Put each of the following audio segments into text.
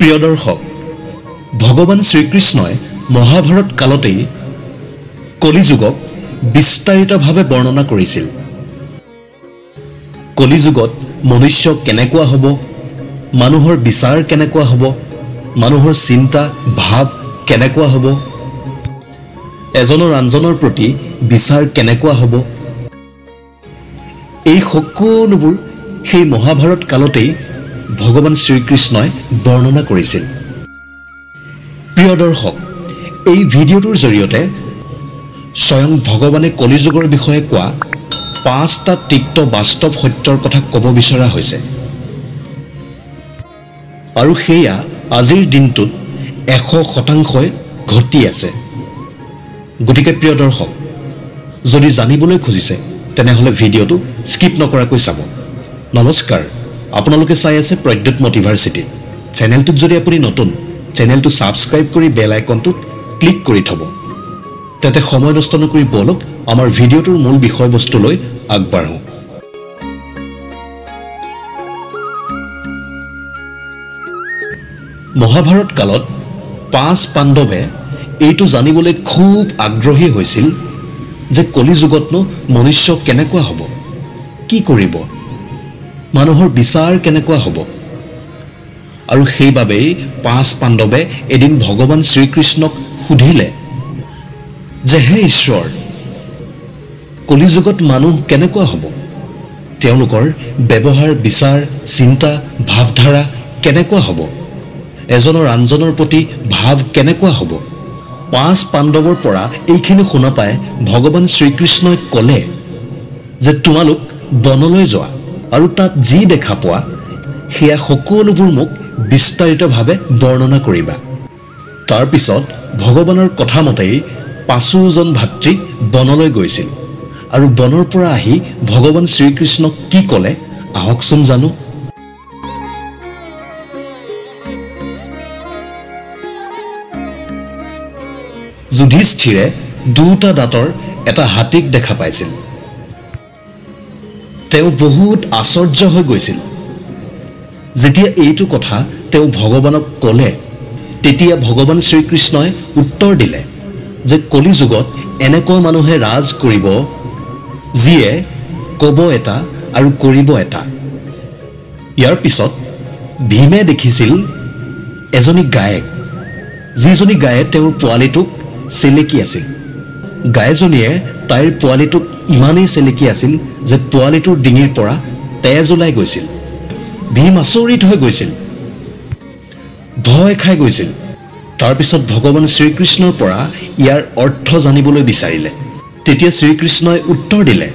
প্ৰিয় দৰ্শক, ভগৱান শ্ৰীকৃষ্ণই মহাভাৰত কালতেই কলিযুগক বিস্তাৰিতভাৱে বৰ্ণনা কৰিছিল। কলিযুগত মনুষ্য কেনেকুৱা হ'ব, মানুহৰ বিচাৰ কেনেকুৱা হ'ব, মানুহৰ চিন্তা ভাৱ কেনেকুৱা হ'ব, এজনৰ আনজনৰ প্ৰতি বিচাৰ কেনেকুৱা হ'ব, এই সকলোবোৰ সেই মহাভাৰত কালতেই ভগৱান শ্ৰীকৃষ্ণই বৰ্ণনা কৰিছিল। প্ৰিয় দৰ্শক, এই ভিডিঅ'টোৰ জৰিয়তে স্বয়ং ভগৱানে কলিযুগৰ বিষয়ে কোৱা 5টা তিক্ত বাস্তৱ সত্যৰ কথা ক'ব বিচৰা হৈছে, আৰু সেয়া আজিৰ দিনটোত 100% ঘটি আছে। গতিকে প্ৰিয় দৰ্শক, যদি জানিবলৈ খুজিছে তেনেহ'লে ভিডিঅ'টো স্কিপ নকৰাকৈ চাব। নমস্কাৰ, আপোনালোকে চাই আছে প্ৰদ্যুৎ মটিভাৰ্চিটি। চেনেলটোত যদি আপুনি নতুন, চেনেলটো ছাবস্ক্ৰাইব কৰি বেল আইকনটোত ক্লিক কৰি থ'ব। যাতে সময় নষ্ট নকৰি বলক আমাৰ ভিডিঅ'টোৰ মূল বিষয়বস্তুলৈ আগবাঢ়ো। মহাভাৰত কালত 5 পাণ্ডৱে এইটো জানিবলৈ খুব আগ্ৰহী হৈছিল যে কলিযুগতনো মনুষ্য কেনেকুৱা হ'ব, কি কৰিব, মানুহৰ বিচাৰ কেনেকুৱা হ'ব। আৰু সেইবাবেই 5 পাণ্ডৱে এদিন ভগৱান শ্ৰীকৃষ্ণক সুধিলে যে হে ঈশ্বৰ, কলিযুগত মানুহ কেনেকুৱা হ'ব, তেওঁলোকৰ ব্যৱহাৰ বিচাৰ চিন্তা ভাৱধাৰা কেনেকুৱা হ'ব, এজনৰ আনজনৰ প্ৰতি ভাৱ কেনেকুৱা হ'ব। 5 পাণ্ডৱৰ পৰা এইখিনি শুনা পাই ভগৱান শ্ৰীকৃষ্ণই ক'লে যে তোমালোক বনলৈ যোৱা আৰু তাত যি দেখা পোৱা সেয়া সকলোবোৰ মোক বিস্তাৰিতভাৱে বৰ্ণনা কৰিবা। তাৰপিছত ভগৱানৰ কথা মতেই 5জন ভাতৃ বনলৈ গৈছিল, আৰু বনৰ পৰা আহি ভগৱান শ্ৰীকৃষ্ণক কি ক'লে আহকচোন জানো। যুধিষ্ঠিৰে 2টা দাঁতৰ এটা হাতীক দেখা পাইছিল। তেওঁ বহুত আশ্চৰ্য হৈ গৈছিল। যেতিয়া এইটো কথা তেওঁ ভগৱানক ক'লে, তেতিয়া ভগৱান শ্ৰীকৃষ্ণই উত্তৰ দিলে যে কলিযুগত এনেকুৱা মানুহে ৰাজ কৰিব যিয়ে ক'ব এটা আৰু কৰিব এটা। ইয়াৰ পিছত ভীমে দেখিছিল এজনী গায়ে, যিজনী গায়ে তেওঁৰ পোৱালিটোক চেলেকি আছিল। গাইজনীয়ে তাইৰ পোৱালিটোক ইমানেই চেলেকি আছিল যে পোৱালিটোৰ ডিঙিৰ পৰা তেজ ওলাই গৈছিল। ভীম আচৰিত হৈ গৈছিল, ভয় খাই গৈছিল। তাৰপিছত ভগৱান শ্ৰীকৃষ্ণৰ পৰা ইয়াৰ অৰ্থ জানিবলৈ বিচাৰিলে। তেতিয়া শ্ৰীকৃষ্ণই উত্তৰ দিলে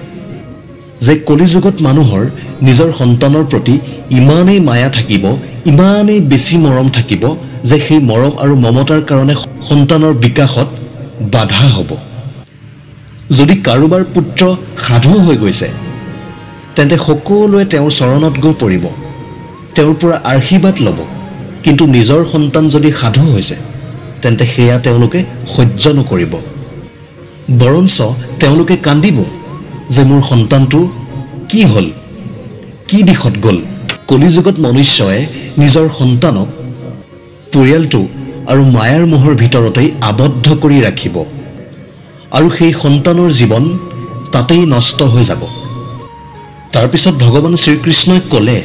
যে কলিযুগত মানুহৰ নিজৰ সন্তানৰ প্ৰতি ইমানেই মায়া থাকিব, ইমানেই বেছি মৰম থাকিব যে সেই মৰম আৰু মমতাৰ কাৰণে সন্তানৰ বিকাশত বাধা হ'ব। যদি কাৰোবাৰ পুত্ৰ সাধু হৈ গৈছে তেন্তে সকলোৱে তেওঁৰ চৰণত গৈ পৰিব, তেওঁৰ পৰা আশীৰ্বাদ ল'ব। কিন্তু নিজৰ সন্তান যদি সাধু হৈছে তেন্তে সেয়া তেওঁলোকে সহ্য নকৰিব, বৰঞ্চ তেওঁলোকে কান্দিব যে মোৰ সন্তানটো কি হ'ল, কি দিশত গ'ল। কলিযুগত মনুষ্যই নিজৰ সন্তানক পৰিয়ালটো আৰু মায়াৰ মোহৰ ভিতৰতেই আবদ্ধ কৰি ৰাখিব, আৰু সেই সন্তানৰ জীৱন তাতেই নষ্ট হৈ যাব। তাৰপিছত ভগৱান শ্ৰীকৃষ্ণই ক'লে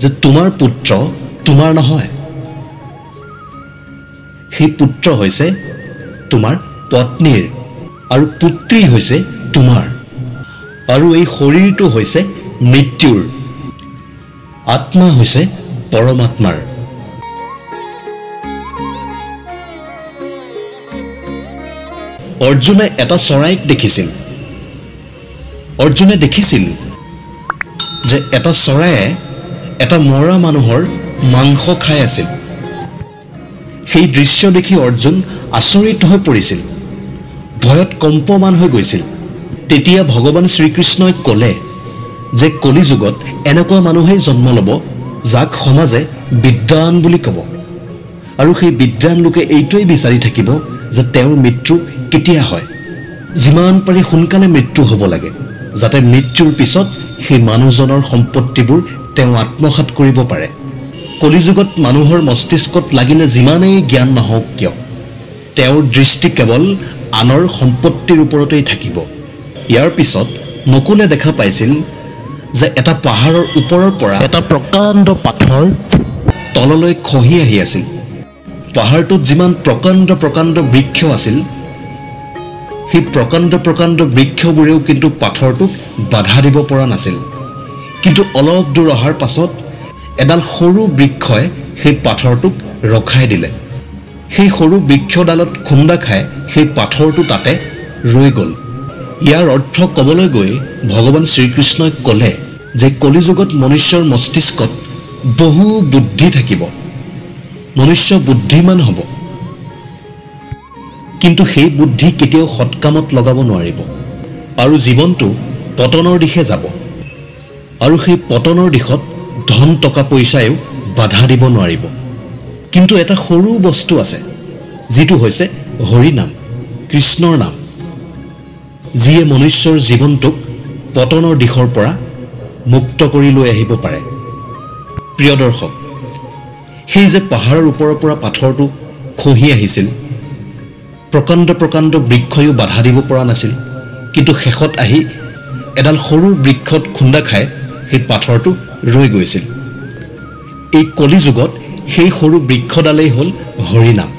যে তোমাৰ পুত্ৰ তোমাৰ নহয়, সেই পুত্ৰ হৈছে তোমাৰ পত্নীৰ, আৰু পুত্ৰী হৈছে তোমাৰ, আৰু এই শৰীৰটো হৈছে মৃত্যুৰ, আত্মা হৈছে পৰমাত্মাৰ। অৰ্জুনে এটা চৰাইক দেখিছিল। অৰ্জুনে দেখিছিল যে এটা চৰায়ে এটা মৰা মানুহৰ মাংস খাই আছিল। সেই দৃশ্য দেখি অৰ্জুন আচৰিত হৈ পৰিছিল, ভয়ত কম্পমান হৈ গৈছিল। তেতিয়া ভগৱান শ্ৰীকৃষ্ণই ক'লে যে কলিযুগত এনেকুৱা মানুহেই জন্ম ল'ব যাক সমাজে বিদ্বান বুলি ক'ব, আৰু সেই বিদ্বান লোকে এইটোৱেই বিচাৰি থাকিব যে তেওঁৰ মৃত্যু কেতিয়া হয়, যিমান পাৰি সোনকালে মৃত্যু হ'ব লাগে, যাতে মৃত্যুৰ পিছত সেই মানুহজনৰ সম্পত্তিবোৰ তেওঁ আত্মসাৎ কৰিব পাৰে। কলিযুগত মানুহৰ মস্তিষ্কত লাগিলে যিমানেই জ্ঞান নহওক কিয় তেওঁৰ দৃষ্টি কেৱল আনৰ সম্পত্তিৰ ওপৰতেই থাকিব। ইয়াৰ পিছত নকুলে দেখা পাইছিল যে এটা পাহাৰৰ ওপৰৰ পৰা এটা প্ৰকাণ্ড পাথৰ তললৈ খহি আহি আছিল। পাহাৰটোত যিমান প্ৰকাণ্ড বৃক্ষ আছিল সেই প্ৰকাণ্ড বৃক্ষবোৰেও কিন্তু পাথৰটোক বাধা দিব পৰা নাছিল। কিন্তু অলপ দূৰ অহাৰ পাছত এডাল সৰু বৃক্ষই সেই পাথৰটোক ৰখাই দিলে। সেই সৰু বৃক্ষডালত খুন্দা খাই সেই পাথৰটো তাতে ৰৈ গ'ল। ইয়াৰ অৰ্থ ক'বলৈ গৈ ভগৱান শ্ৰীকৃষ্ণই ক'লে যে কলিযুগত মনুষ্যৰ মস্তিষ্কত বহু বুদ্ধি থাকিব, মনুষ্য বুদ্ধিমান হ'ব, কিন্তু সেই বুদ্ধি কেতিয়াও সৎকামত লগাব নোৱাৰিব আৰু জীৱনটো পতনৰ দিশে যাব। আৰু সেই পতনৰ দিশত ধন টকা পইচায়ো বাধা দিব নোৱাৰিব। কিন্তু এটা সৰু বস্তু আছে যিটো হৈছে হৰি নাম, কৃষ্ণৰ নাম, যিয়ে মনুষ্যৰ জীৱনটোক পতনৰ দিশৰ পৰা মুক্ত কৰি লৈ আহিব পাৰে। প্ৰিয় দৰ্শক, সেই যে পাহাৰৰ ওপৰৰ পৰা পাথৰটো খহি আহিছিল, প্ৰকাণ্ড বৃক্ষয়ো বাধা দিব পৰা নাছিল, কিন্তু শেষত আহি এডাল সৰু বৃক্ষত খুন্দা খাই সেই পাথৰটো ৰৈ গৈছিল। এই কলিযুগত সেই সৰু বৃক্ষডালেই হ'ল হৰিনাম।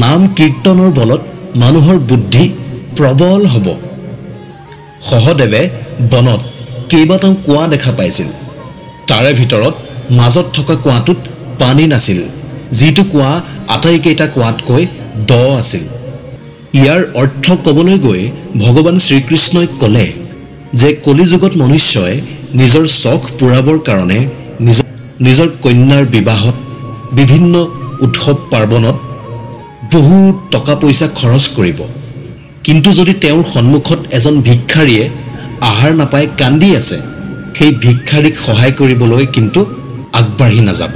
নাম কীৰ্তনৰ বলত মানুহৰ বুদ্ধি প্ৰবল হ'ব। সহদেৱে বনত কেইবাটাও কুঁৱা দেখা পাইছিল। তাৰে ভিতৰত মাজত থকা কুঁৱাটোত পানী নাছিল, যিটো কুঁৱা আটাইকেইটা কুঁৱাতকৈ দ আছিল। ইয়াৰ অৰ্থ ক'বলৈ গৈ ভগৱান শ্ৰীকৃষ্ণই ক'লে যে কলিযুগত মনুষ্যই নিজৰ চখ পূৰাবৰ কাৰণে নিজৰ কন্যাৰ বিবাহত, বিভিন্ন উৎসৱ পাৰ্বণত বহুত টকা পইচা খৰচ কৰিব। কিন্তু যদি তেওঁৰ সন্মুখত এজন ভিক্ষাৰীয়ে আহাৰ নাপাই কান্দি আছে, সেই ভিক্ষাৰীক সহায় কৰিবলৈ কিন্তু আগবাঢ়ি নাযাব।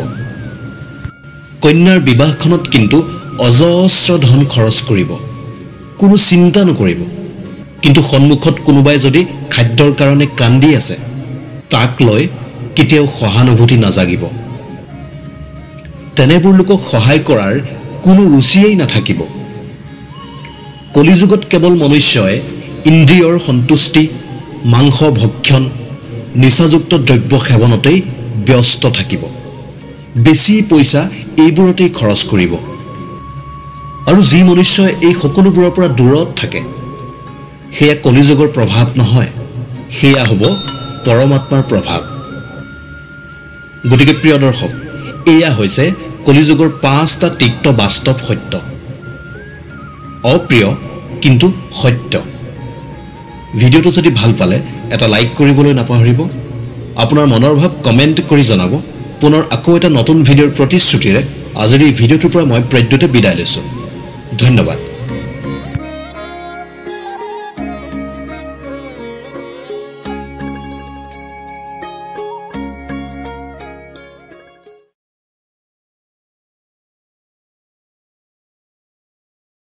কন্যাৰ বিবাহখনত কিন্তু অজস্ৰ ধন খৰচ কৰিব, কোনো চিন্তা নকৰিব। কিন্তু সন্মুখত কোনোবাই যদি খাদ্যৰ কাৰণে কান্দি আছে, তাক লৈ কেতিয়াও সহানুভূতি নাজাগিব। তেনেবোৰ লোকক সহায় কৰাৰ কোনো ৰুচিয়েই নাথাকিব। কলিযুগত কেৱল মনুষ্যই ইন্দ্ৰিয়ৰ সন্তুষ্টি, মাংস ভক্ষণ, নিচাযুক্ত দ্ৰব্য সেৱনতেই ব্যস্ত থাকিব, বেছি পইচা এইবোৰতেই খৰচ কৰিব। আৰু যি মনুষ্যই এই সকলোবোৰৰ পৰা দূৰত থাকে, সেয়া কলিযুগৰ প্ৰভাৱ নহয়, সেয়া হ'ব পৰমাত্মাৰ প্ৰভাৱ। গতিকে প্ৰিয় দৰ্শক, এয়া হৈছে কলিযুগৰ 5টা তিক্ত বাস্তৱ সত্য, অপ্ৰিয় কিন্তু সত্য। ভিডিঅ'টো যদি ভাল পালে এটা লাইক কৰিবলৈ নাপাহৰিব। আপোনাৰ মনৰ ভাৱ কমেণ্ট কৰি জনাব। পুনৰ আকৌ এটা নতুন ভিডিঅ'ৰ প্ৰতিশ্ৰুতিৰে আজিৰ এই ভিডিঅ'টোৰ পৰা মই প্ৰদ্যুতে বিদায় লৈছোঁ। ধন্যবাদ।